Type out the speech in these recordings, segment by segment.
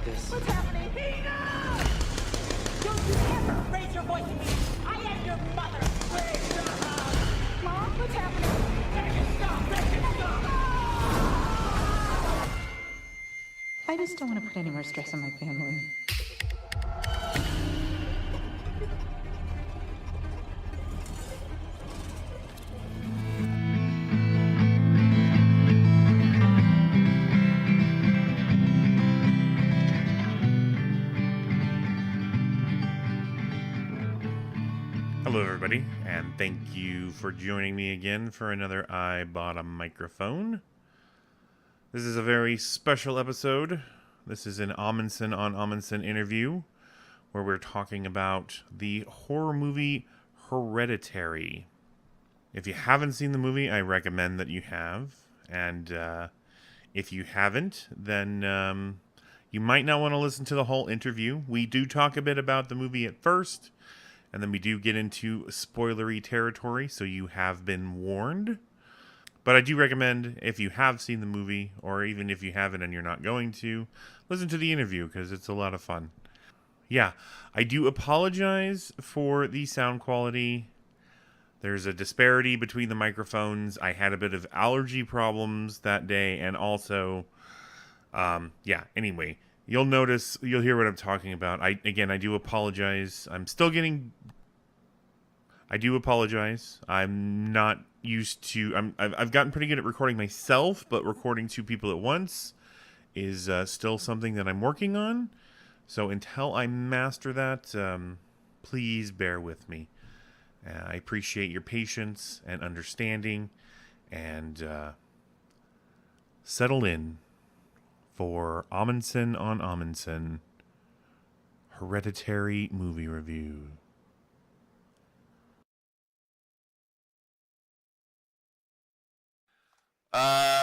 this. What's happening? Tina! Don't you ever raise your voice at me! I am your mother! Please stop! Mom, what's happening? Make it stop! Make it stop! I just don't want to put any more stress on my family. Hello, everybody, and thank you for joining me again for another I Bought a Microphone. This is a very special episode. This is an Amundsen on Amundsen interview where we're talking about the horror movie Hereditary. If you haven't seen the movie, I recommend that you have. And if you haven't, then you might not want to listen to the whole interview. We do talk a bit about the movie at first, and then we do get into spoilery territory, so you have been warned. But I do recommend, if you have seen the movie, or even if you haven't and you're not going to, listen to the interview, because it's a lot of fun. Yeah, I do apologize for the sound quality. There's a disparity between the microphones. I had a bit of allergy problems that day, and also, anyway, you'll hear what I'm talking about. I do apologize. I do apologize. I'm not used to, I've gotten pretty good at recording myself, but recording two people at once is still something that I'm working on. So until I master that, please bear with me. I appreciate your patience and understanding, and settle in for Amundsen on Amundsen Hereditary movie review.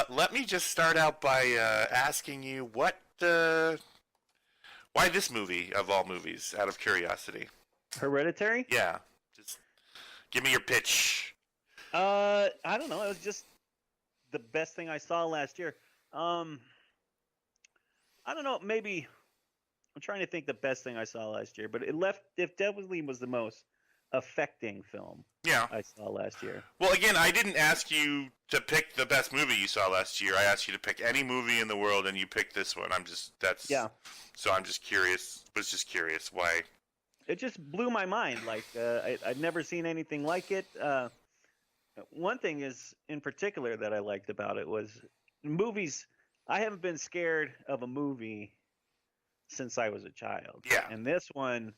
Let me just start out by asking you why this movie of all movies, out of curiosity? Hereditary? Yeah, just give me your pitch. I don't know. It was just the best thing I saw last year. I don't know. Maybe I'm trying to think the best thing I saw last year, but it definitely was the most affecting film I saw last year. Well, again, I didn't ask you to pick the best movie you saw last year. I asked you to pick any movie in the world, and you picked this one. So I'm just curious. Was just curious why. It just blew my mind. Like I'd never seen anything like it. One thing is in particular that I liked about it was movies. I haven't been scared of a movie since I was a child. Yeah. And this one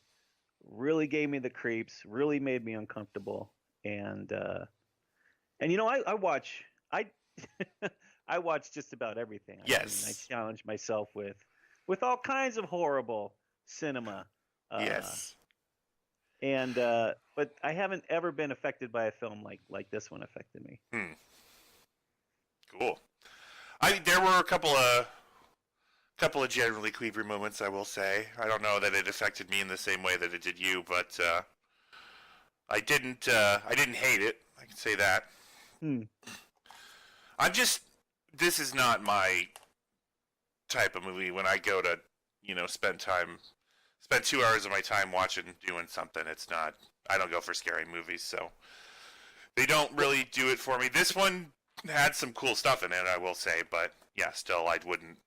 really gave me the creeps, really made me uncomfortable. And you know, I watch I watch just about everything. Yes. I challenge myself with all kinds of horrible cinema. Yes. And but I haven't ever been affected by a film like this one affected me. Cool. There were a couple of generally creepy moments, I will say. I don't know that it affected me in the same way that it did you, but I didn't hate it. I can say that. This is not my type of movie. When I go to, spend 2 hours of my time doing something, it's not, I don't go for scary movies, so they don't really do it for me. This one had some cool stuff in it, I will say, but yeah, still, I wouldn't.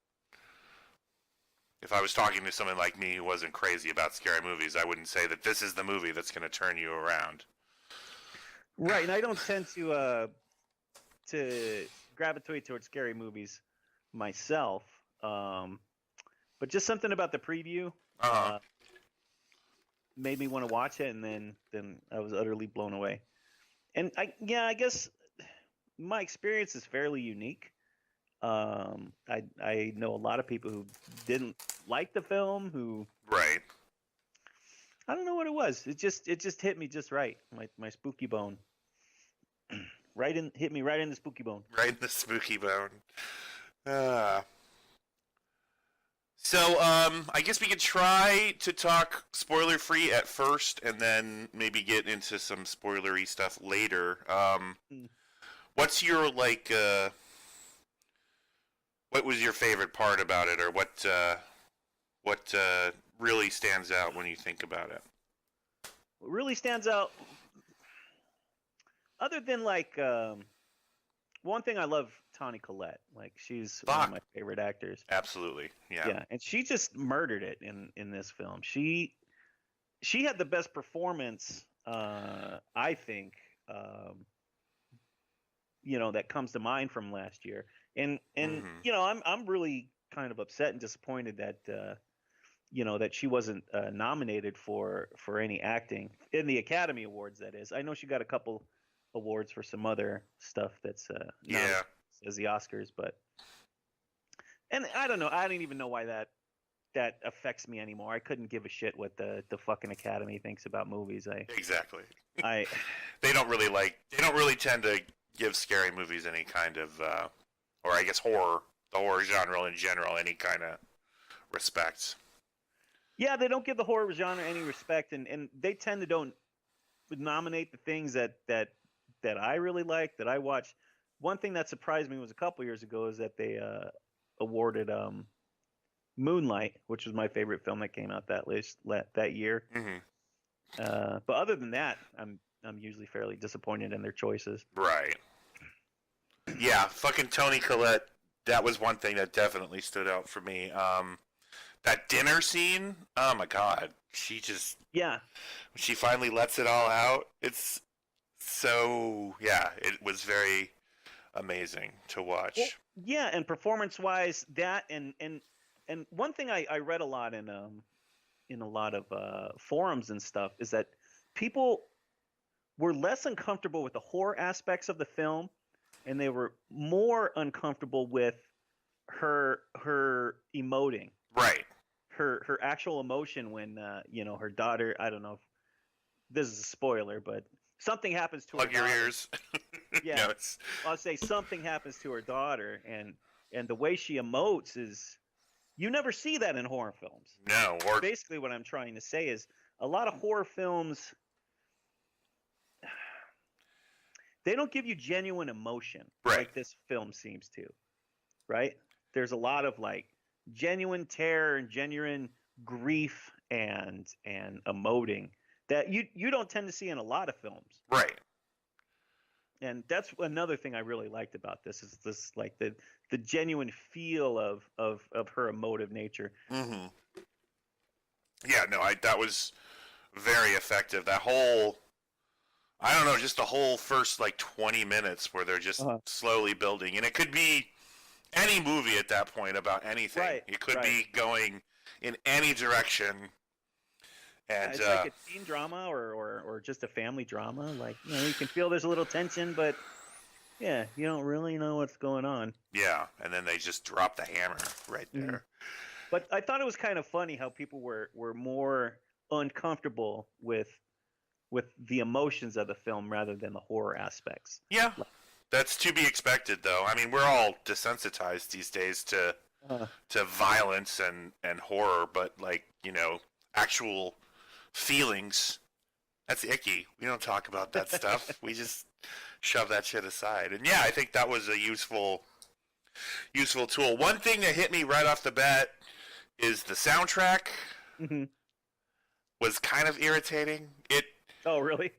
If I was talking to someone like me who wasn't crazy about scary movies, I wouldn't say that this is the movie that's going to turn you around. Right, and I don't tend to gravitate towards scary movies myself, but just something about the preview made me want to watch it, and then I was utterly blown away. And I guess my experience is fairly unique. I know a lot of people who didn't like the film, who Right. I don't know what it was. It just hit me just right. My spooky bone. Hit me right in the spooky bone. Right in the spooky bone. So, I guess we could try to talk spoiler-free at first, and then maybe get into some spoilery stuff later. What's your, what was your favorite part about it, or what What really stands out when you think about it? What really stands out, other than like one thing, I love Toni Collette. Like she's one of my favorite actors. Absolutely, yeah. Yeah, and she just murdered it in this film. She had the best performance, I think, that comes to mind from last year. And I'm really kind of upset and disappointed that that she wasn't nominated for any acting in the Academy Awards. That is, I know she got a couple awards for some other stuff that's not as the Oscars, and I don't know. I don't even know why that affects me anymore. I couldn't give a shit what the fucking Academy thinks about movies. Exactly. They don't really tend to give scary movies any kind of or I guess the horror genre in general, any kind of respect. Yeah, they don't give the horror genre any respect, and they tend to don't nominate the things that I really like, that I watch. One thing that surprised me was a couple years ago is that they awarded Moonlight, which was my favorite film that came out that year. Mm-hmm. But other than that, I'm usually fairly disappointed in their choices. Right. Yeah, fucking Toni Collette. That was one thing that definitely stood out for me. That dinner scene. Oh my god, she finally lets it all out. It's so it was very amazing to watch. Well, yeah, and performance-wise, that and one thing I read a lot in a lot of forums and stuff is that people were less uncomfortable with the horror aspects of the film, and they were more uncomfortable with her emoting. Right. Her actual emotion when her daughter. I don't know if this is a spoiler, but something happens to her daughter. Plug your ears. Yeah, No, I'll say something happens to her daughter, and the way she emotes is, you never see that in horror films. No. Basically, what I'm trying to say is a lot of horror films, they don't give you genuine emotion like this film seems to, right? There's a lot of like genuine terror and genuine grief and emoting that you don't tend to see in a lot of films. Right. And that's another thing I really liked about this is this like the genuine feel of her emotive nature. Mm-hmm. Yeah, no, that was very effective. That whole, I don't know, just the whole first like 20 minutes where they're just slowly building, and it could be any movie at that point about anything. Right, it could be going in any direction. And it's like a teen drama or just a family drama. Like, you can feel there's a little tension, but yeah, you don't really know what's going on. Yeah, and then they just drop the hammer right there. Mm-hmm. But I thought it was kind of funny how people were more uncomfortable with the emotions of the film rather than the horror aspects. Yeah, that's to be expected, though. I mean, we're all desensitized these days to violence and horror, but like, actual feelings, that's icky. We don't talk about that stuff. We just shove that shit aside. And yeah, I think that was a useful tool. One thing that hit me right off the bat is the soundtrack. Mm-hmm. Was kind of irritating. Oh, really?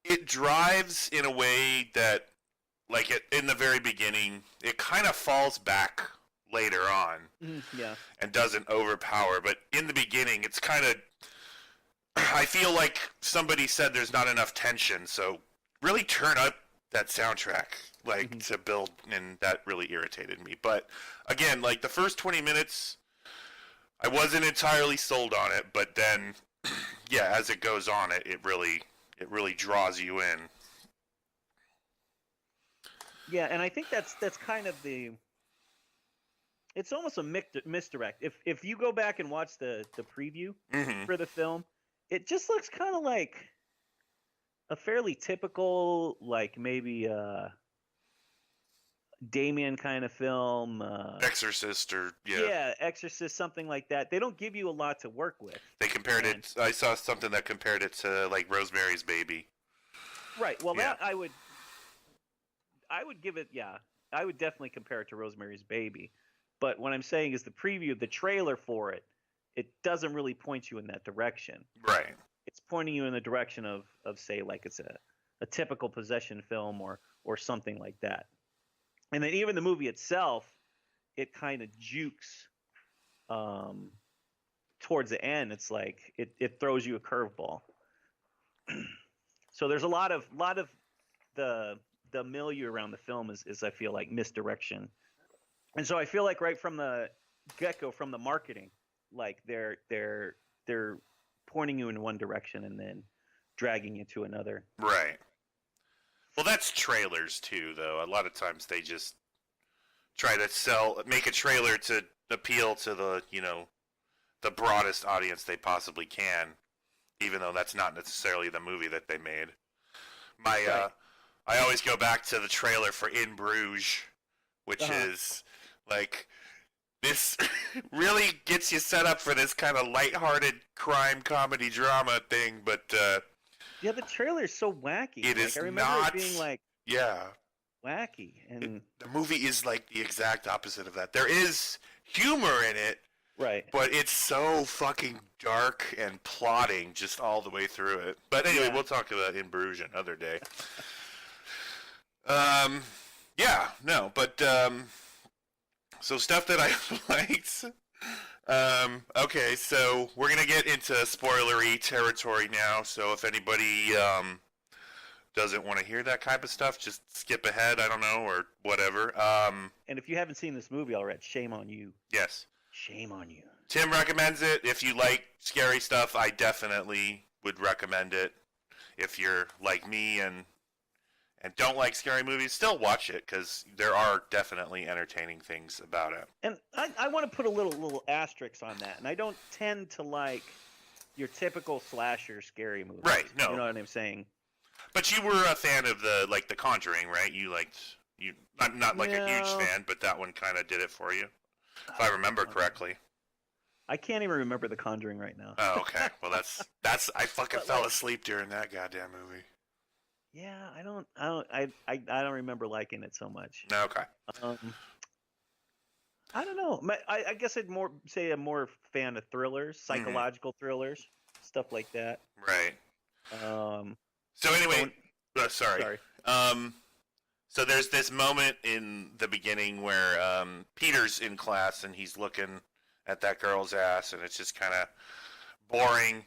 It drives in a way that, like, in the very beginning, it kind of falls back later on. Yeah. And doesn't overpower. But in the beginning, it's kind of, I feel like somebody said there's not enough tension, so really turn up that soundtrack, like, to build, and that really irritated me. But, again, like, the first 20 minutes, I wasn't entirely sold on it, but then, yeah, as it goes on, it really draws you in. Yeah, and I think that's kind of it's almost a misdirect. If you go back and watch the preview for the film, it just looks kind of like a fairly typical, like maybe Damien kind of film. Exorcist or Exorcist, something like that. They don't give you a lot to work with. They compared it. I saw something that compared it to like Rosemary's Baby. Right. Well, that I would give it. Yeah, I would definitely compare it to Rosemary's Baby. But what I'm saying is the preview, the trailer for it, it doesn't really point you in that direction. Right. It's pointing you in the direction of say, like it's a typical possession film or something like that. And then even the movie itself, it kind of jukes towards the end. It's like it throws you a curveball. So there's a lot of the milieu around the film is I feel like misdirection. And so I feel like right from the get-go, from the marketing, like they're pointing you in one direction and then dragging you to another. Right. Well, that's trailers too, though. A lot of times they just try to make a trailer to appeal to the broadest audience they possibly can, even though that's not necessarily the movie that they made. I always go back to the trailer for In Bruges, which is like, this really gets you set up for this kind of lighthearted crime comedy drama thing, but yeah, the trailer is so wacky. It is I remember not, it being like wacky, and the movie is like the exact opposite of that. There is humor in it, right, but it's so fucking dark and plotting just all the way through it. But anyway, we'll talk about In Bruges another day. So stuff that I liked. Okay, so we're gonna get into spoilery territory now. So if anybody doesn't want to hear that type of stuff, just skip ahead. I don't know, or whatever. and if you haven't seen this movie already, shame on you. Yes. Shame on you. Tim recommends it. If you like scary stuff, I definitely would recommend it. If you're like me and don't like scary movies, still watch it, because there are definitely entertaining things about it. And I want to put a little asterisk on that. And I don't tend to like your typical slasher scary movie. Right, no. You know what I'm saying? But you were a fan of the Conjuring, right? You liked not like a huge fan, but that one kind of did it for you, if I remember correctly. I can't even remember The Conjuring right now. Oh, okay. Well, that's I fucking fell asleep during that goddamn movie. Yeah, I don't remember liking it so much. Okay. I don't know. I guess I'd say I'm more fan of thrillers, psychological thrillers, stuff like that. Right. So anyway, sorry. So there's this moment in the beginning where Peter's in class and he's looking at that girl's ass, and it's just kind of boring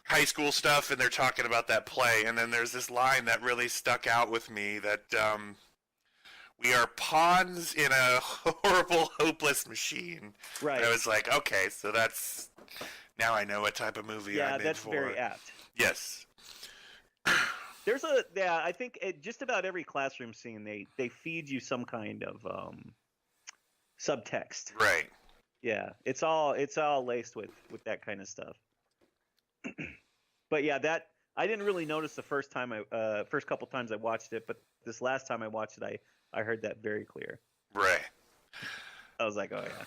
high school stuff, and they're talking about that play, and then there's this line that really stuck out with me that we are pawns in a horrible, hopeless machine. Right. And I was like, okay, so now I know what type of movie I'm in for. Yeah, that's very apt. Yes. There's I think just about every classroom scene, they feed you some kind of subtext. Right. Yeah, it's all laced with that kind of stuff. But yeah, that I didn't really notice the first couple times I watched it, but this last time I watched it, I heard that very clear. Right. I was like, oh yeah.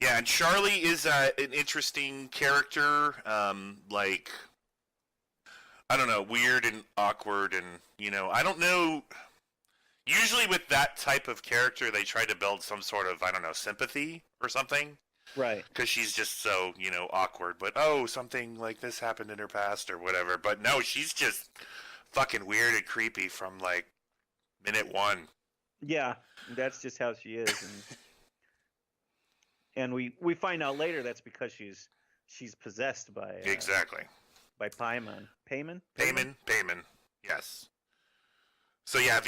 Yeah, and Charlie is an interesting character. I don't know, weird and awkward, and I don't know. Usually with that type of character, they try to build some sort of, I don't know, sympathy or something. Right. Because she's just so, awkward. But, something like this happened in her past or whatever. But no, she's just fucking weird and creepy from, minute one. Yeah, that's just how she is. And we find out later that's because she's possessed by... exactly. By Paimon. Paimon? Paimon. Yes. So yeah,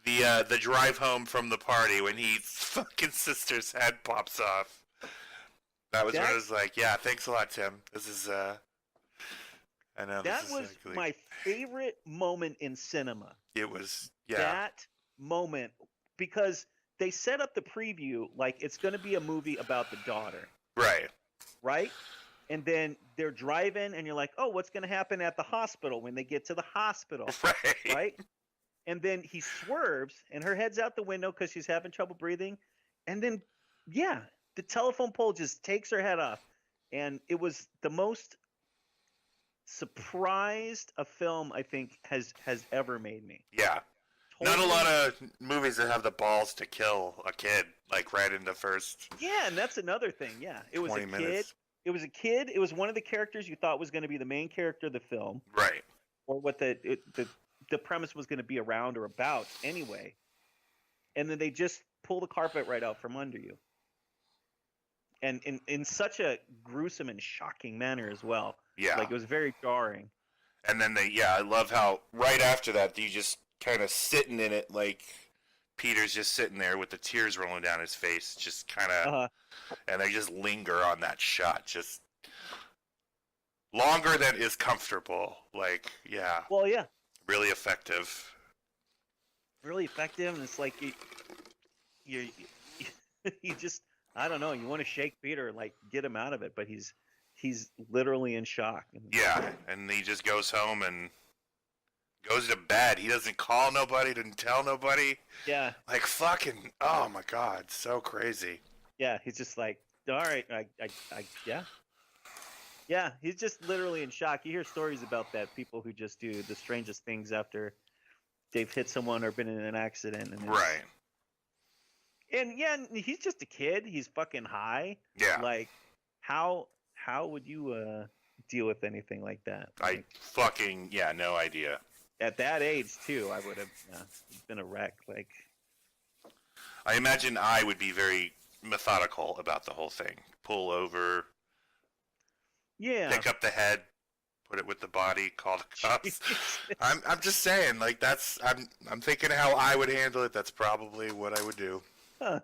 the drive home from the party when his fucking sister's head pops off. That was when I was like, yeah, thanks a lot, Tim. This is I know that was my favorite moment in cinema. It was, yeah. That moment, because they set up the preview like it's going to be a movie about the daughter. Right. Right? And then they're driving, and you're like, oh, what's going to happen at the hospital when they get to the hospital? Right. Right? And then he swerves, and her head's out the window because she's having trouble breathing. And then, yeah, the telephone pole just takes her head off. And it was the most surprised a film I think has ever made me. Yeah. Not a lot of movies that have the balls to kill a kid, like right in the first. Yeah, and that's another thing. Yeah, it was a 20 kid. minutes. It was a kid. It was one of the characters you thought was going to be the main character of the film, Right. or what the premise was going to be around or about anyway. And then they just pull the carpet right out from under you, and in such a gruesome and shocking manner as well. Yeah. Like it was very jarring. And then I love how right after that you just kind of sitting in it, like Peter's just sitting there with the tears rolling down his face, just kind of, and they just linger on that shot, just longer than is comfortable. Like, yeah. Well, yeah. Really effective. Really effective, and it's like you just, I don't know, you want to shake Peter and like get him out of it, but he's literally in shock. Yeah, and he just goes home and goes to bed. He doesn't call nobody, doesn't tell nobody. Yeah. Like fucking, oh my god, so crazy. Yeah, he's just like, all right, yeah. Yeah, he's just literally in shock. You hear stories about that, people who just do the strangest things after they've hit someone or been in an accident. And right. And yeah, he's just a kid. He's fucking high. Yeah. Like, how would you deal with anything like that? I fucking, yeah, no idea. At that age, too, I would have been a wreck. Like, I imagine I would be very methodical about the whole thing. Pull over. yeah. Pick up the head. Put it with the body. Call the cops. I'm just saying, like that's I'm thinking how I would handle it. That's probably what I would do. Huh.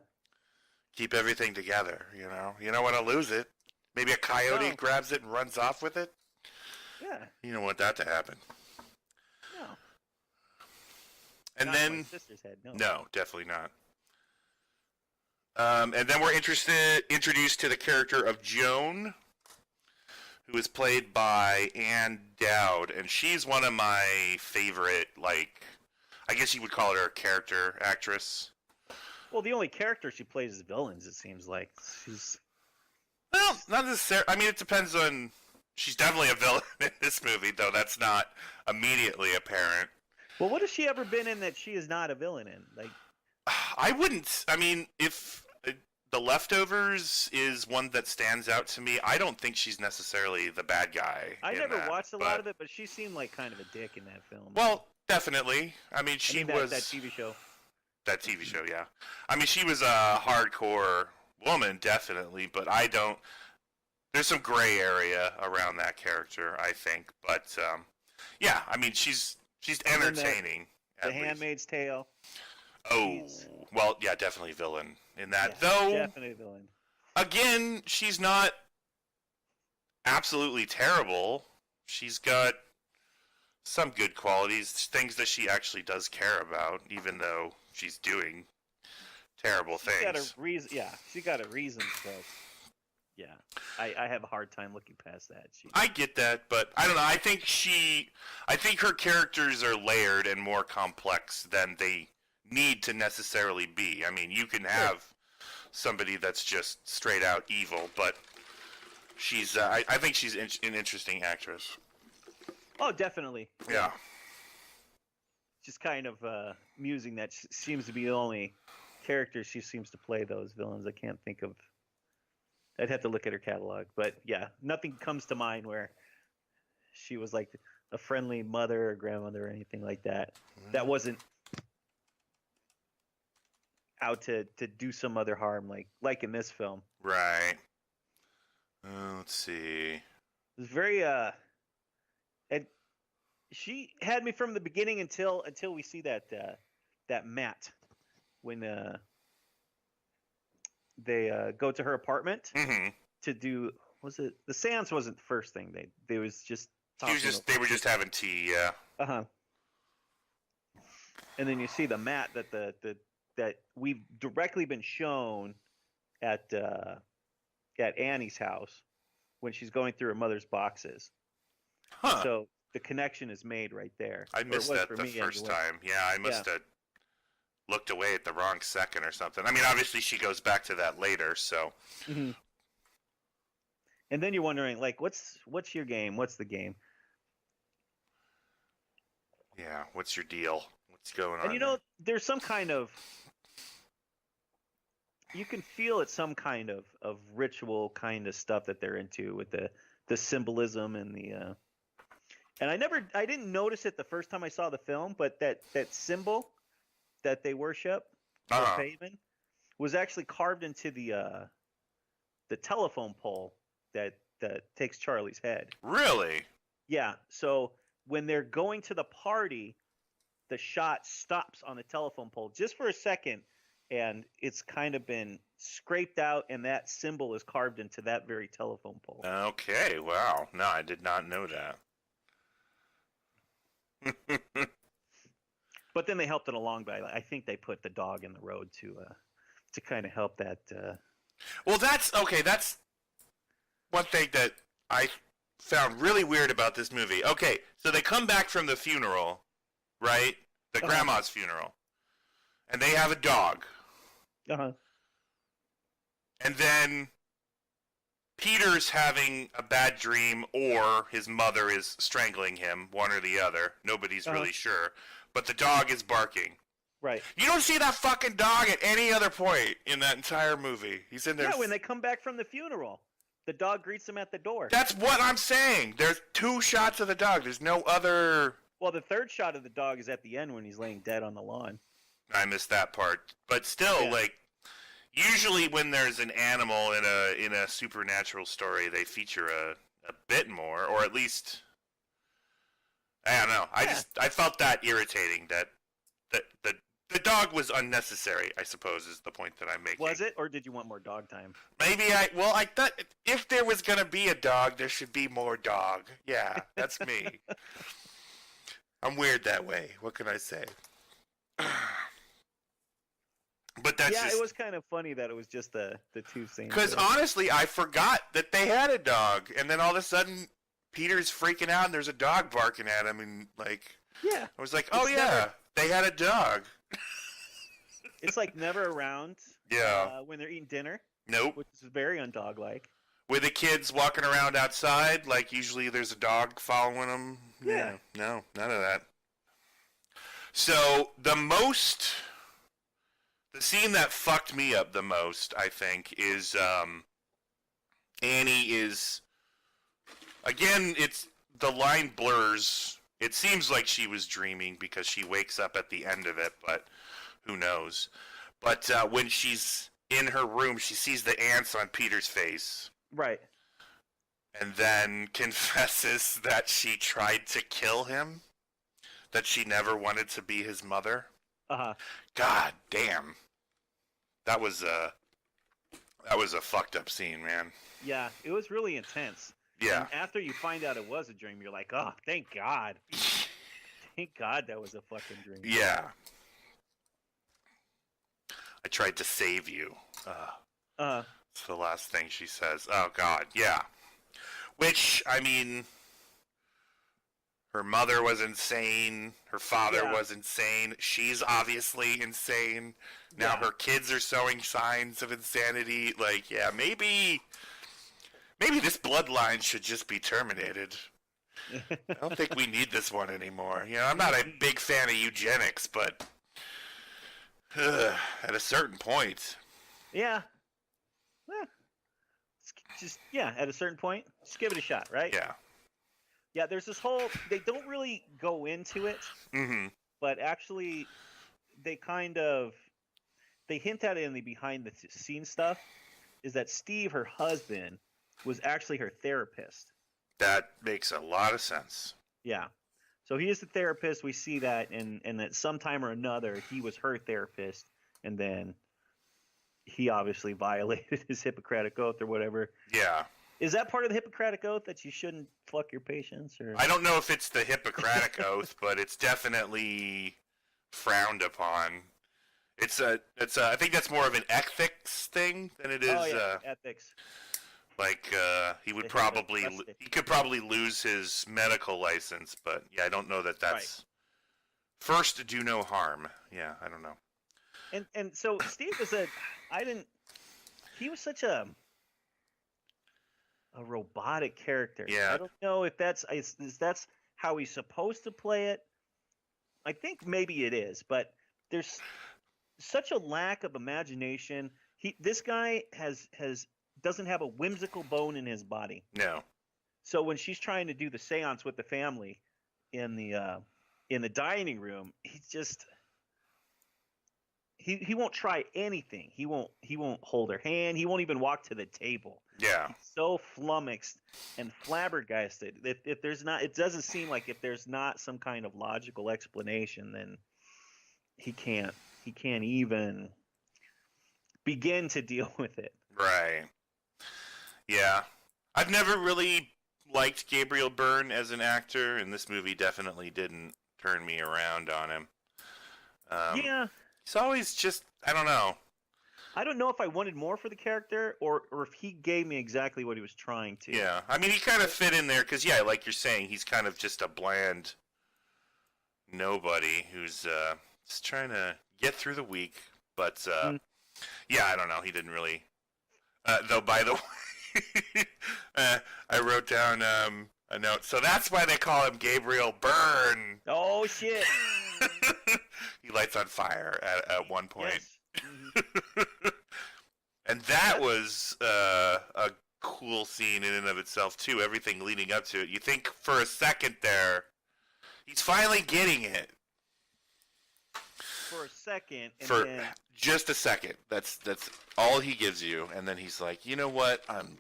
Keep everything together. You don't want to lose it. Maybe a coyote No. grabs it and runs off with it. Yeah. You don't want that to happen. No. And Not then my sister's head. No. no, definitely not. And then we're introduced to the character of Joan, who is played by Ann Dowd, and she's one of my favorite, like, I guess you would call her a character actress. Well, the only character she plays is villains. It seems like she's. Well, not necessarily. I mean, it depends on. She's definitely a villain in this movie, though that's not immediately apparent. Well, what has she ever been in that she is not a villain in? Like, I wouldn't. I mean, if The Leftovers is one that stands out to me, I don't think she's necessarily the bad guy. I in never that, watched a lot of it, but she seemed like kind of a dick in that film. Well, definitely. I mean, she was that TV show. That TV show, yeah. I mean, she was a hardcore woman, definitely, but I don't. There's some gray area around that character, I think. But yeah, I mean, she's entertaining. The Handmaid's Tale. Oh, well, yeah, definitely villain in that. Yeah, Though, definitely villain. again, she's not absolutely terrible. She's got some good qualities, things that she actually does care about, even though she's doing terrible things. She got a reason. Yeah, she got a reason, but yeah, I have a hard time looking past that. I get that, but I don't know. I think her characters are layered and more complex than they need to necessarily be. I mean, you can have somebody that's just straight out evil, but she's. I think she's an interesting actress. Oh, definitely. Yeah. Just kind of amusing that seems to be the only character she seems to play those villains. I can't think of. I'd have to look at her catalog, but yeah, nothing comes to mind where she was like a friendly mother or grandmother or anything like that. Mm-hmm. That wasn't out to do some other harm, like in this film. Right. Let's see. It was very and she had me from the beginning until we see that mat when they go to her apartment to do. Was it the seance? Wasn't the first thing they was just. They were just having tea. Yeah. And then you see the mat that we've directly been shown at Annie's house when she's going through her mother's boxes. Huh. So the connection is made right there. I missed that the first time. Yeah, I must have looked away at the wrong second or something. I mean, obviously she goes back to that later, so. Mm-hmm. And then you're wondering, like, what's your game? What's the game? Yeah, what's your deal? What's going on? And you know, there's some kind of, you can feel it's some kind of ritual kind of stuff that they're into with the symbolism and the and I didn't notice it the first time I saw the film, but that symbol that they worship, the Paven, was actually carved into the telephone pole that takes Charlie's head. Really? Yeah. So when they're going to the party, the shot stops on the telephone pole just for a second, and it's kind of been scraped out, and that symbol is carved into that very telephone pole. Okay. Wow. No, I did not know that. But then they helped it along by, I think they put the dog in the road to kind of help that. Well, that's okay. That's one thing that I found really weird about this movie. Okay, so they come back from the funeral, right? The grandma's funeral, and they have a dog. Uh-huh. And then Peter's having a bad dream, or his mother is strangling him, one or the other. Nobody's really sure. But the dog is barking. Right. You don't see that fucking dog at any other point in that entire movie. He's in there. Yeah, when they come back from the funeral, the dog greets them at the door. That's what I'm saying. There's 2 shots of the dog. There's no other. Well, the third shot of the dog is at the end when he's laying dead on the lawn. I missed that part. But still, like, usually when there's an animal in a supernatural story, they feature a bit more, or at least I don't know. I felt that irritating that the dog was unnecessary, I suppose, is the point that I'm making. Was it, or did you want more dog time? Maybe I thought if there was going to be a dog, there should be more dog. Yeah, that's me. I'm weird that way. What can I say? But that's it was kind of funny that it was just the 2 scenes. Because honestly, I forgot that they had a dog, and then all of a sudden, Peter's freaking out, and there's a dog barking at him, and like, I was like, oh yeah, they had a dog. It's like never around. Yeah. When they're eating dinner. Nope. Which is very undog-like. With the kids walking around outside, like usually there's a dog following them. Yeah. No, none of that. So the scene that fucked me up the most, I think, is Annie is, again, it's the line blurs. It seems like she was dreaming because she wakes up at the end of it, but who knows? But when she's in her room, she sees the ants on Peter's face. Right. And then confesses that she tried to kill him, that she never wanted to be his mother. Uh-huh. God damn. That was a fucked up scene, man. Yeah, it was really intense. Yeah. And after you find out it was a dream, you're like, oh, thank God. Thank God that was a fucking dream. Yeah. I tried to save you. It's the last thing she says. Oh, God, yeah. Which, I mean, her mother was insane. Her father was insane. She's obviously insane. Now her kids are showing signs of insanity. Like, yeah, maybe this bloodline should just be terminated. I don't think we need this one anymore. You know, I'm not a big fan of eugenics, but at a certain point. Yeah. At a certain point, just give it a shot, right? Yeah. Yeah, there's this whole, they don't really go into it, but actually they hint at it in the behind the scenes stuff, is that Steve, her husband, was actually her therapist. That makes a lot of sense. Yeah. So he is the therapist. We see that, and at some time or another, he was her therapist, and then he obviously violated his Hippocratic Oath or whatever. Yeah. Is that part of the Hippocratic Oath that you shouldn't fuck your patients? Or I don't know if it's the Hippocratic Oath, but it's definitely frowned upon. I think that's more of an ethics thing than it is. Oh yeah, ethics. Like he could probably lose his medical license, but yeah, I don't know that that's right. First, do no harm. Yeah, I don't know. And so Steve was he was such a robotic character. Yeah. I don't know if that's how he's supposed to play it, I think maybe it is, but there's such a lack of imagination. This guy doesn't have a whimsical bone in his body. No. So when she's trying to do the séance with the family in the dining room, he won't try anything. He won't hold her hand. He won't even walk to the table. Yeah. He's so flummoxed and flabbergasted. If there's not, it doesn't seem like if there's not some kind of logical explanation, then he can't even begin to deal with it. Right. Yeah. I've never really liked Gabriel Byrne as an actor, and this movie definitely didn't turn me around on him. Yeah. He's always just, I don't know. I don't know if I wanted more for the character or if he gave me exactly what he was trying to. Yeah. I mean, he kind of fit in there because, yeah, like you're saying, he's kind of just a bland nobody who's just trying to get through the week. But, yeah, I don't know. He didn't really. Though, by the way, I wrote down a note. So that's why they call him Gabriel Byrne. Oh, shit. He lights on fire at one point. Yes. Mm-hmm. And that was a cool scene in and of itself, too. Everything leading up to it. You think for a second there, he's finally getting it. For a second. And For then... just a second. That's all he gives you. And then he's like, you know what? I'm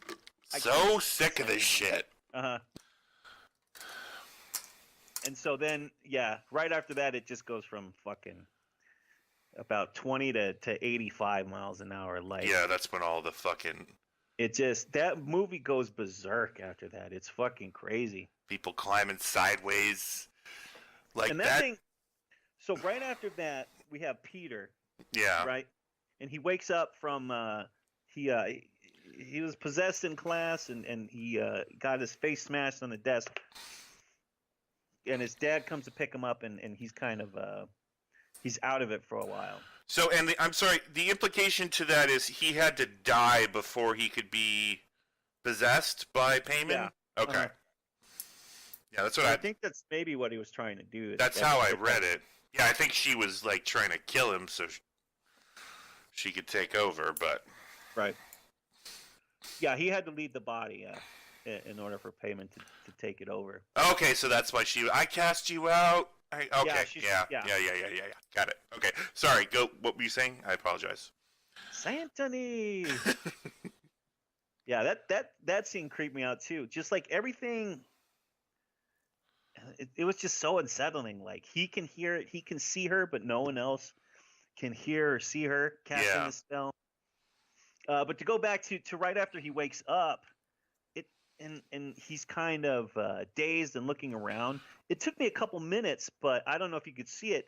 so sick of this shit. Uh-huh. And so then, yeah, right after that, it just goes from fucking about 20 to 85 miles an hour. Like, Yeah, that's when all the fucking that movie goes berserk after that. It's fucking crazy. people climbing sideways. Like And that thing, so right after that, we have Peter, Yeah. right? And he wakes up from, he was possessed in class and he got his face smashed on the desk. And his dad comes to pick him up, and he's kind of he's out of it for a while. So, and I'm sorry, the implication to that is he had to die before he could be possessed by Payman? Yeah. Okay. Uh-huh. Yeah, that's what I think that's maybe what he was trying to do. That's how I read it. Yeah, I think she was like trying to kill him so she could take over, but Right. Yeah, he had to leave the body in order for Payman to take it over. okay, so that's why I cast you out. Okay, Yeah, yeah. Got it. Okay, sorry. Go. What were you saying? I apologize. Santony. Yeah, that scene creeped me out too. Just like everything, it was just so unsettling. Like he can hear it, he can see her, but no one else can hear or see her casting the spell. But to go back to right after he wakes up, and he's kind of dazed and looking around. It took me a couple minutes, but I don't know if you could see it.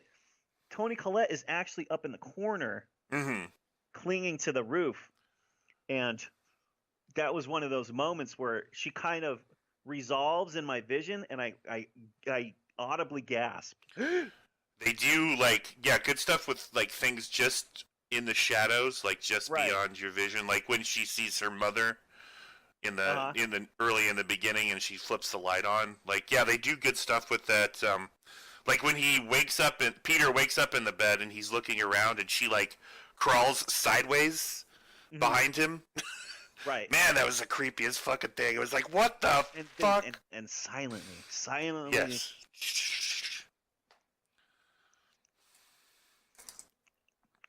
Toni Collette is actually up in the corner, clinging to the roof, and that was one of those moments where she kind of resolves in my vision, and I audibly gasped. They do good stuff with like things just in the shadows, like just beyond your vision, like when she sees her mother in the early in the beginning and she flips the light on. Like, yeah, they do good stuff with that. Like when he wakes up and Peter wakes up in the bed and he's looking around and she like crawls sideways behind him. Right. Man, that was the creepiest fucking thing. It was like, what the fuck? And silently. Yes.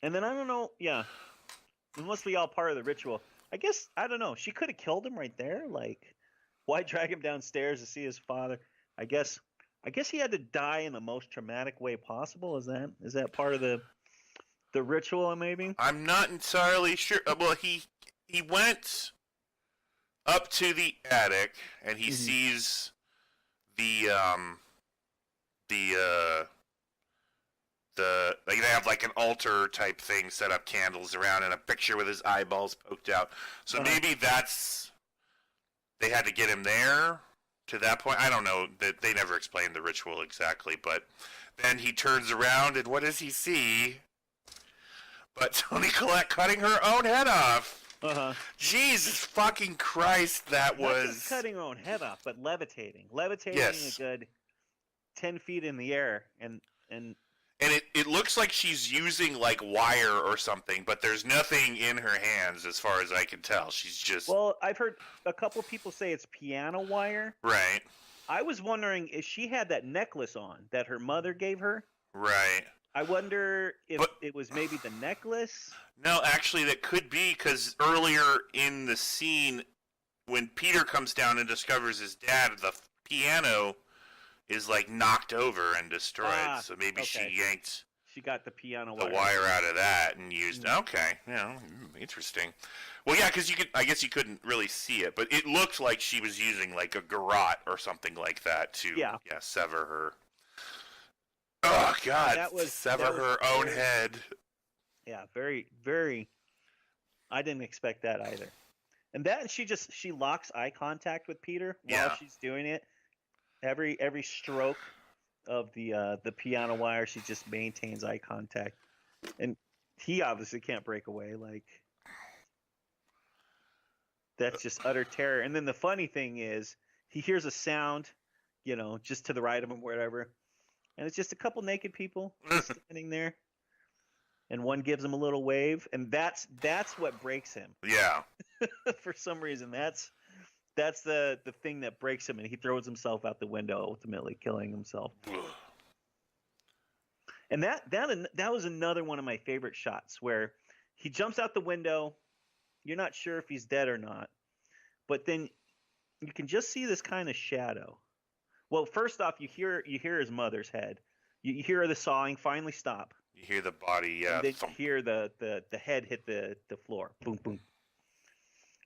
And then I don't know. Yeah. It must be all part of the ritual. I guess, I don't know. She could have killed him right there. Like, why drag him downstairs to see his father? I guess he had to die in the most traumatic way possible. Is that part of the ritual? Maybe. I'm not entirely sure. Well, he went up to the attic and he sees the like they have like an altar type thing set up, candles around, and a picture with his eyeballs poked out. So maybe they had to get him there to that point. I don't know. They never explained the ritual exactly, but then he turns around and what does he see? But Toni Collette cutting her own head off. Jesus fucking Christ, that Not was just cutting her own head off, but levitating Yes. a good 10 feet in the air, and And it looks like she's using like wire or something, but there's nothing in her hands as far as I can tell. She's just well, I've heard a couple people say it's piano wire. right. I was wondering if she had that necklace on that her mother gave her. Right. I wonder if But- it was maybe the necklace. No, actually, that could be because earlier in the scene, when Peter comes down and discovers his dad, the piano is like knocked over and destroyed. So maybe okay. she yanked She got the piano the wire. wire out of that and used. Okay, yeah, interesting. Well, yeah, because I guess you couldn't really see it, but it looked like she was using like a garrote or something like that to sever her. Oh God! Sever her own head. Yeah, very, very. I didn't expect that either. And then she locks eye contact with Peter while she's doing it. Every stroke of the piano wire, she just maintains eye contact, and he obviously can't break away. Like, that's just utter terror. And then the funny thing is, he hears a sound, just to the right of him, wherever, and it's just a couple naked people just standing there, and one gives him a little wave, and that's what breaks him. Yeah. For some reason, that's the thing that breaks him, and he throws himself out the window, ultimately killing himself. And that was another one of my favorite shots, where he jumps out the window. You're not sure if he's dead or not, but then you can just see this kind of shadow. Well, first off, you hear his mother's head. You hear the sawing finally stop. You hear the body, And then you hear the head hit the floor. Boom, boom.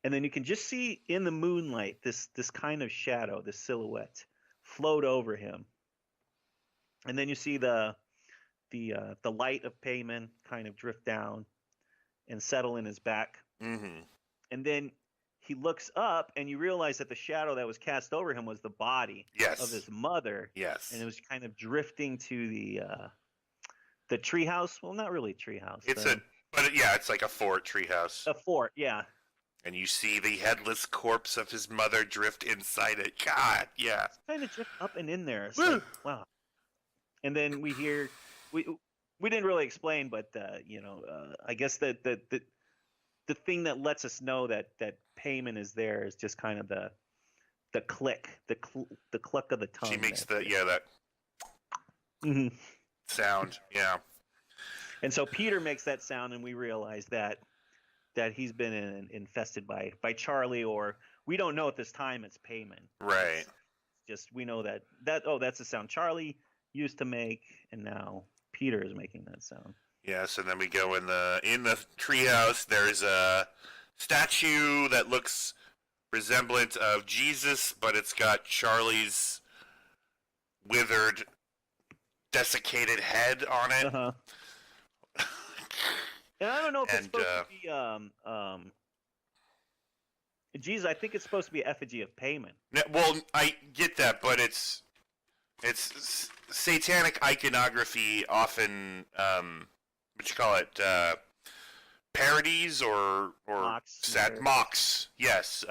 And then you can just see in the moonlight this kind of shadow, this silhouette, float over him. And then you see the light of Payman kind of drift down and settle in his back. Mm-hmm. And then he looks up, and you realize that the shadow that was cast over him was the body of his mother. Yes. And it was kind of drifting to the treehouse. Well, not really treehouse. It's like a fort treehouse. A fort, yeah. And you see the headless corpse of his mother drift inside it. God, yeah. It's kind of drift up and in there. It's like, wow. And then we hear, we didn't really explain, but I guess that the thing that lets us know that Payman is there is just kind of the click, the cluck of the tongue. She makes that sound, yeah. And so Peter makes that sound, and we realize that he's been infested by Charlie, or we don't know at this time it's Payman. Right. It's just we know that's the sound Charlie used to make, and now Peter is making that sound. Yes, and then we go in the treehouse. There's a statue that looks resemblant of Jesus, but it's got Charlie's withered, desiccated head on it. Uh-huh. And I don't know if it's supposed to be Jesus, I think it's supposed to be effigy of Payman. Well, I get that, but it's satanic iconography often what you call it, parodies or mocks. Yes,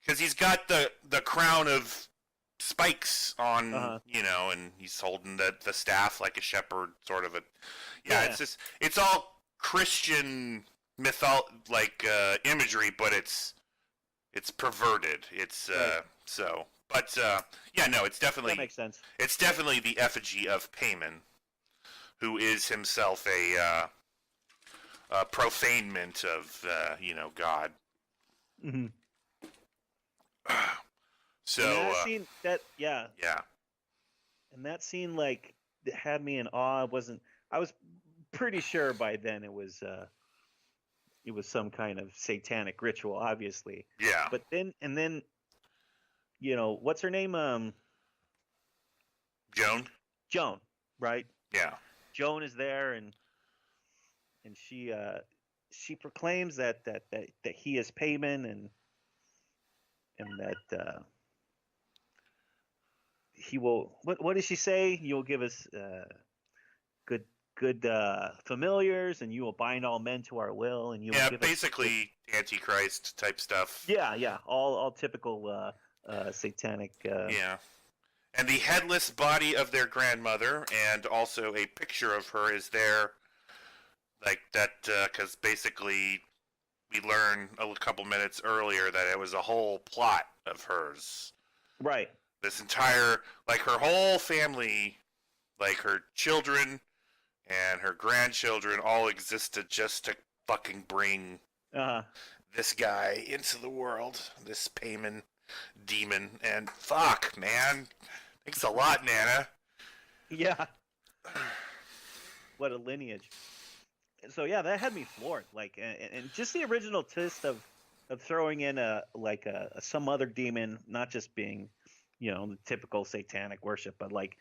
because he's got the crown of spikes on, and he's holding the staff like a shepherd, sort of a. Yeah, it's all Christian imagery, but it's perverted. It's right. it's definitely that makes sense. It's definitely the effigy of Payman, who is himself a profanement of God. Mm-hmm. So and that scene, yeah. And that scene had me in awe. I was pretty sure by then it was some kind of satanic ritual, obviously. Yeah. But then what's her name? Joan, right? Yeah. Joan is there, and she proclaims that he is Payman, and that he will. What does she say? You'll give us good familiars, and you will bind all men to our will, and you will give basically us Antichrist type stuff. Yeah, all typical satanic. Yeah, And the headless body of their grandmother, and also a picture of her is there, like that, because basically we learn a couple minutes earlier that it was a whole plot of hers. Right. This entire, like her whole family, like her children and her grandchildren all existed just to fucking bring this guy into the world, this Payman demon. And fuck, man. Thanks a lot, Nana. Yeah. What a lineage. So yeah, that had me floored. Like, and just the original twist of throwing in some other demon, not just being, the typical satanic worship, but like,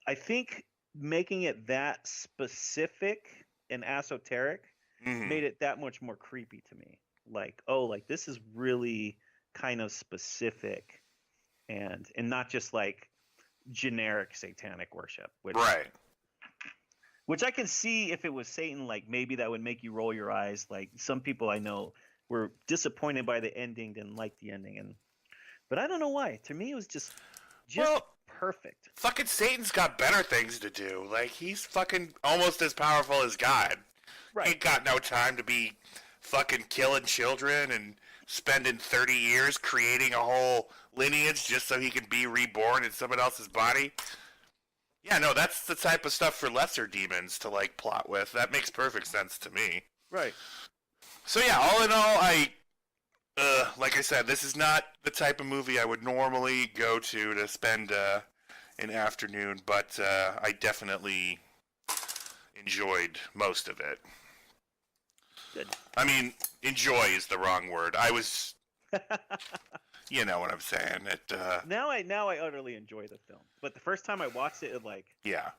I think making it that specific and esoteric made it that much more creepy to me. Like, oh, like this is really kind of specific, and not just like generic satanic worship, which I can see if it was Satan, like maybe that would make you roll your eyes. Like some people I know were disappointed by the ending, didn't like the ending, but I don't know why. To me, it was just perfect. Fucking Satan's got better things to do. Like he's fucking almost as powerful as God. Right. He ain't got no time to be fucking killing children and spending 30 years creating a whole lineage just so he can be reborn in someone else's body. Yeah, no, that's the type of stuff for lesser demons to like plot with. That makes perfect sense to me. Right. So yeah, all in all, like I said, this is not the type of movie I would normally go to spend an afternoon, but I definitely enjoyed most of it. Good. I mean, enjoy is the wrong word. I was, you know what I'm saying. Now I utterly enjoy the film, but the first time I watched it, yeah.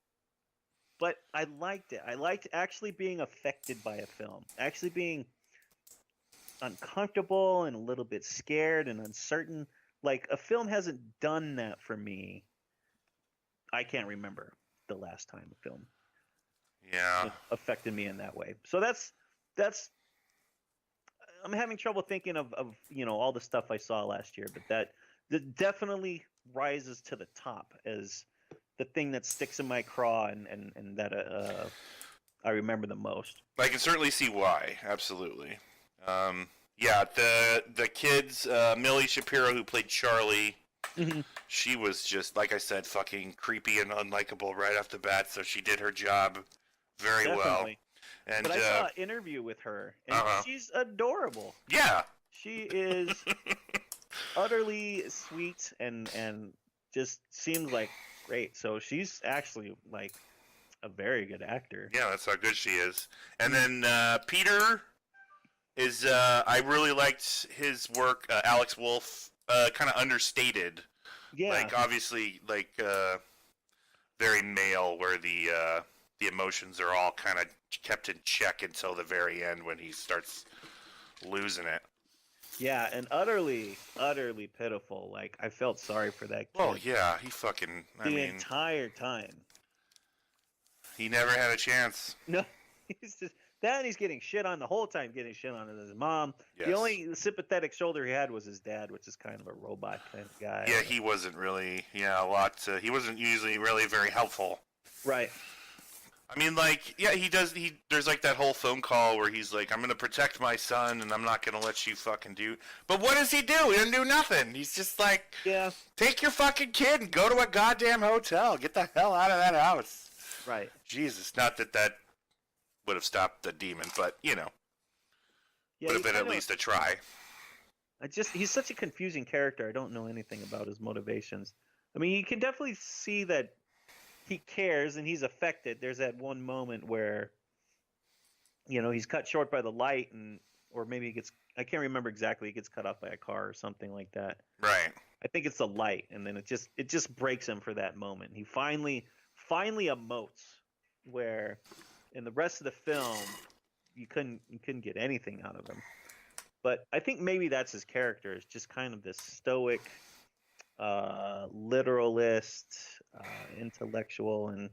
But I liked it. I liked actually being affected by a film, actually being uncomfortable and a little bit scared and uncertain. Like a film hasn't done that for me. I can't remember the last time a film affected me in that way. So that's I'm having trouble thinking of all the stuff I saw last year, but that definitely rises to the top as the thing that sticks in my craw and that I remember the most. I can certainly see why. Absolutely. Yeah, the kids, Millie Shapiro, who played Charlie, she was just, like I said, fucking creepy and unlikable right off the bat, so she did her job very well. And, but I saw an interview with her, and she's adorable. Yeah. She is utterly sweet and just seems like great. So she's actually like a very good actor. Yeah, that's how good she is. And then Peter is, I really liked his work. Alex Wolff, kind of understated. Yeah. Like, obviously, like, very male, where the emotions are all kind of kept in check until the very end when he starts losing it. Yeah, and utterly pitiful. Like, I felt sorry for that kid. Oh, yeah, he fucking, the entire time. He never had a chance. No, he's just... That he's getting shit on the whole time, getting shit on his mom. Yes. The only sympathetic shoulder he had was his dad, which is kind of a robot kind of guy. Yeah, he wasn't really, he wasn't usually really very helpful. Right. I mean, like, yeah, there's like that whole phone call where he's like, I'm going to protect my son and I'm not going to let you fucking do. But what does he do? He doesn't do nothing. He's just like, take your fucking kid and go to a goddamn hotel. Get the hell out of that house. Right. Jesus, not that would have stopped the demon, but, would have been at least a try. He's such a confusing character. I don't know anything about his motivations. I mean, you can definitely see that he cares and he's affected. There's that one moment where, he's cut short by the light or maybe I can't remember exactly, he gets cut off by a car or something like that. Right. I think it's the light, and then it just breaks him for that moment. He finally emotes, where in the rest of the film you couldn't get anything out of him. But I think maybe that's his character, is just kind of this stoic literalist, intellectual, and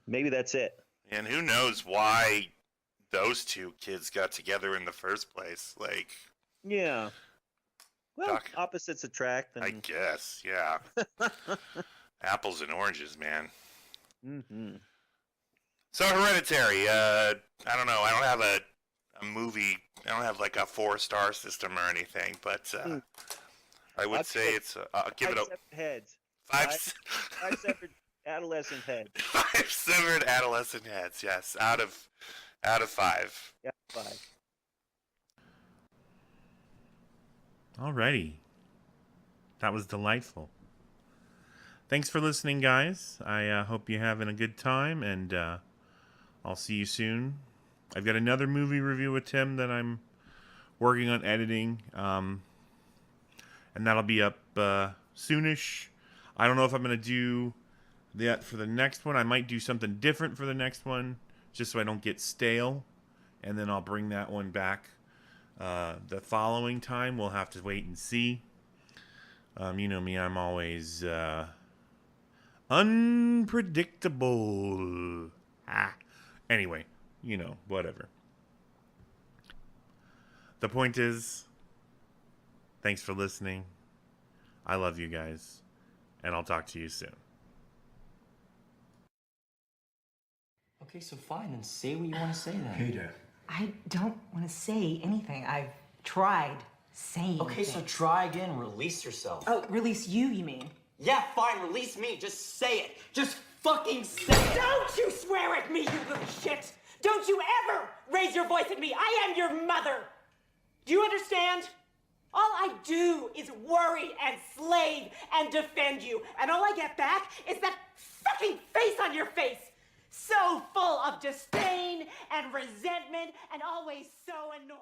maybe that's it. And who knows why those two kids got together in the first place? Like, yeah, Well, Doc? opposites attract. I guess, yeah. Apples and oranges, man. Mm-hmm. So Hereditary, I don't know. I don't have a movie. I don't have like a 4-star system or anything, but I would say I'll give it a severed heads. five. Five severed adolescent heads. 5 severed adolescent heads. Yes, out of 5. Yeah, 5. Alrighty. That was delightful. Thanks for listening, guys. I hope you're having a good time, and I'll see you soon. I've got another movie review with Tim that I'm working on editing, and that'll be up soonish. I don't know if I'm going to do that for the next one. I might do something different for the next one, just so I don't get stale, and then I'll bring that one back the following time. We'll have to wait and see. You know me, I'm always unpredictable. Anyway, you know, whatever. The point is, thanks for listening. I love you guys, and I'll talk to you soon. Okay, so fine, then say what you want to say then. Peter. I don't want to say anything. I've tried saying Okay, so things. try again, release yourself. Oh, release you mean? Yeah, fine, release me, just say it. Just fucking say it. Don't you swear at me, you little shit! Don't you ever raise your voice at me! I am your mother! Do you understand? All I do is worry and slave and defend you, and all I get back is that fucking face on your face! So full of disdain and resentment and always so annoying.